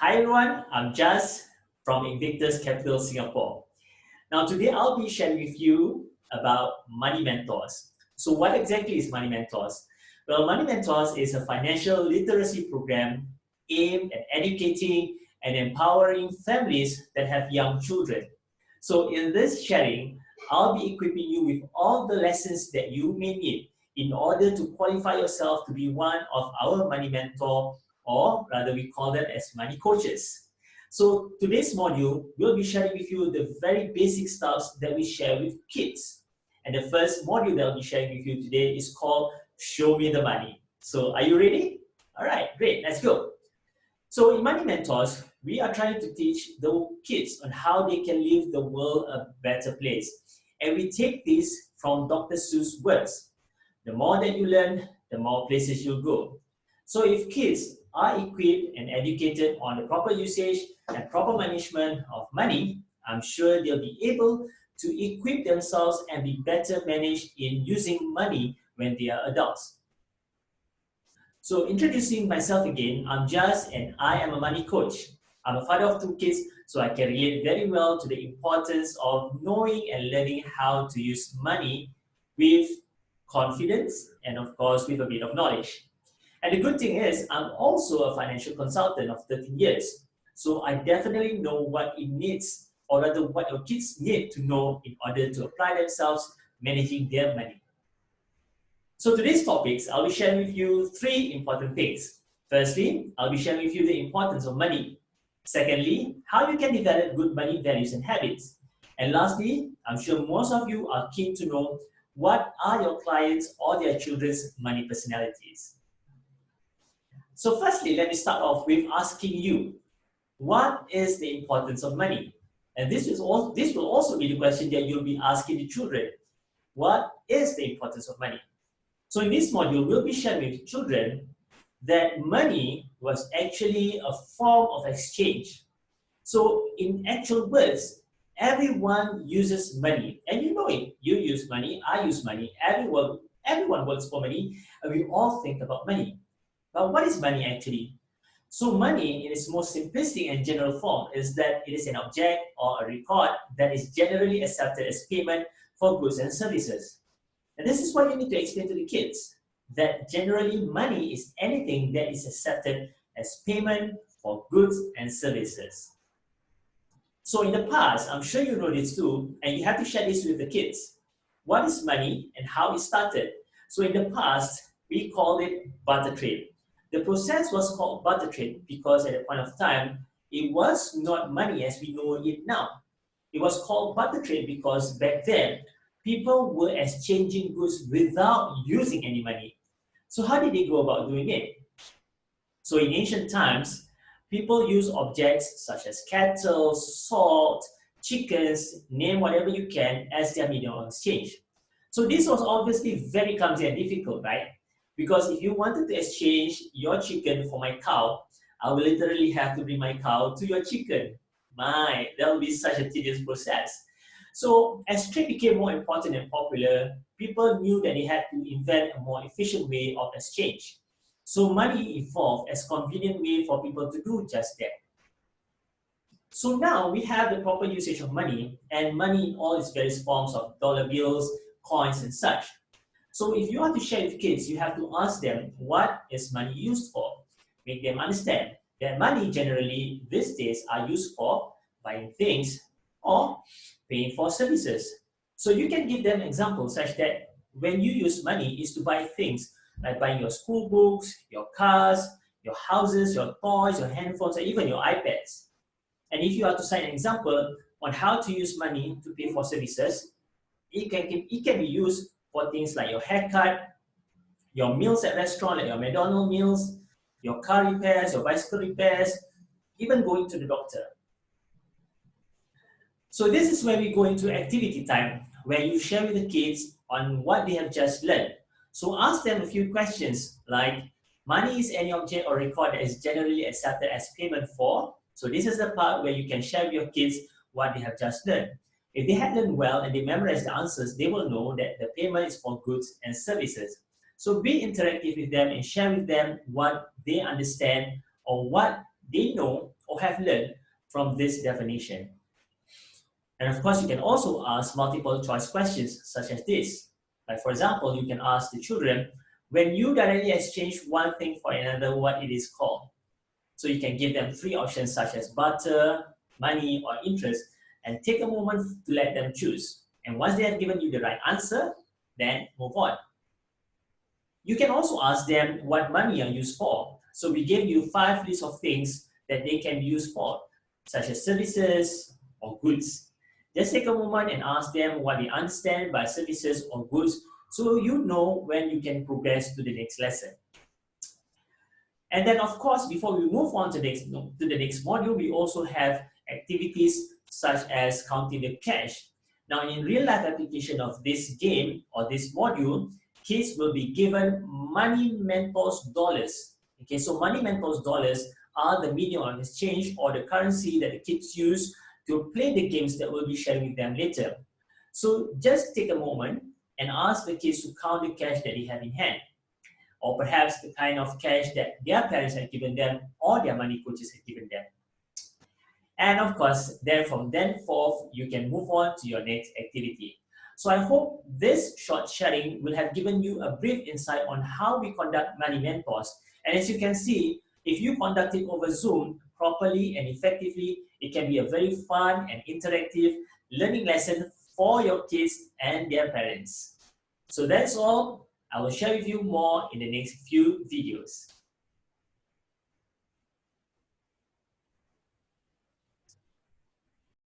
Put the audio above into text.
Hi everyone, I'm Jas from Invictus Capital Singapore. Now today I'll be sharing with you about Money Mentorz. So what exactly is Money Mentorz? Well, Money Mentorz is a financial literacy program aimed at educating and empowering families that have young children. So in this sharing, I'll be equipping you with all the lessons that you may need in order to qualify yourself to be one of our Money Mentor, or rather we call them as Money Coaches. So today's module, we'll be sharing with you the very basic stuff that we share with kids. And the first module that I'll be sharing with you today is called Show Me the Money. So are you ready? All right, great, let's go. So in Money Mentorz, we are trying to teach the kids on how they can leave the world a better place. And we take this from Dr. Seuss' words. The more that you learn, the more places you'll go. So if kids are equipped and educated on the proper usage and proper management of money, I'm sure they'll be able to equip themselves and be better managed in using money when they are adults. So introducing myself again, I'm Jas and I am a money coach. I'm a father of two kids, so I can relate very well to the importance of knowing and learning how to use money with confidence and of course with a bit of knowledge. And the good thing is, I'm also a financial consultant of 13 years. So I definitely know what it needs, or rather what your kids need to know in order to apply themselves managing their money. So today's topics, I'll be sharing with you three important things. Firstly, I'll be sharing with you the importance of money. Secondly, how you can develop good money values and habits. And lastly, I'm sure most of you are keen to know what are your clients or their children's money personalities. So firstly, let me start off with asking you, what is the importance of money? And this will also be the question that you'll be asking the children. What is the importance of money? So in this module, we'll be sharing with children that money was actually a form of exchange. So in actual words, everyone uses money, and you know it. You use money, I use money, everyone works for money, and we all think about money. But what is money actually? So money, in its most simplistic and general form, is that it is an object or a record that is generally accepted as payment for goods and services. And this is what you need to explain to the kids, that generally money is anything that is accepted as payment for goods and services. So in the past, I'm sure you know this too, and you have to share this with the kids. What is money and how it started? So in the past, we called it barter trade. The process was called barter trade because at that point of time, it was not money as we know it now. It was called barter trade because back then, people were exchanging goods without using any money. So how did they go about doing it? So in ancient times, people used objects such as cattle, salt, chickens, name whatever you can as their medium of exchange. So this was obviously very clumsy and difficult, right? Because if you wanted to exchange your chicken for my cow, I will literally have to bring my cow to your chicken. That would be such a tedious process. So as trade became more important and popular, people knew that they had to invent a more efficient way of exchange. So money evolved as a convenient way for people to do just that. So now we have the proper usage of money, and money in all its various forms of dollar bills, coins, and such. So if you want to share with kids, you have to ask them what is money used for. Make them understand that money generally these days are used for buying things or paying for services. So you can give them examples such that when you use money is to buy things like buying your school books, your cars, your houses, your toys, your handphones, or even your iPads. And if you are to cite an example on how to use money to pay for services, it can be used for things like your haircut, your meals at restaurant, like your McDonald's meals, your car repairs, your bicycle repairs, even going to the doctor. So this is where we go into activity time, where you share with the kids on what they have just learned. So ask them a few questions like, money is any object or record that is generally accepted as payment for. So this is the part where you can share with your kids what they have just learned. If they had learned well and they memorize the answers, they will know that the payment is for goods and services. So be interactive with them and share with them what they understand or what they know or have learned from this definition. And of course, you can also ask multiple choice questions such as this. Like for example, you can ask the children, when you directly exchange one thing for another, what it is called. So you can give them three options such as barter, money, or interest, and take a moment to let them choose. And once they have given you the right answer, then move on. You can also ask them what money are used for. So we gave you 5 lists of things that they can use for, such as services or goods. Just take a moment and ask them what they understand by services or goods so you know when you can progress to the next lesson. And then, of course, before we move on to the next module, we also have activities such as counting the cash. Now, in real life application of this game or this module, kids will be given Money Mentorz dollars. Okay, so Money Mentorz dollars are the medium of exchange or the currency that the kids use to play the games that we'll be sharing with them later. So just take a moment and ask the kids to count the cash that they have in hand, or perhaps the kind of cash that their parents had given them or their money coaches had given them. And of course, then from then forth, you can move on to your next activity. So I hope this short sharing will have given you a brief insight on how we conduct Money Mentorz. And as you can see, if you conduct it over Zoom properly and effectively, it can be a very fun and interactive learning lesson for your kids and their parents. So that's all. I will share with you more in the next few videos.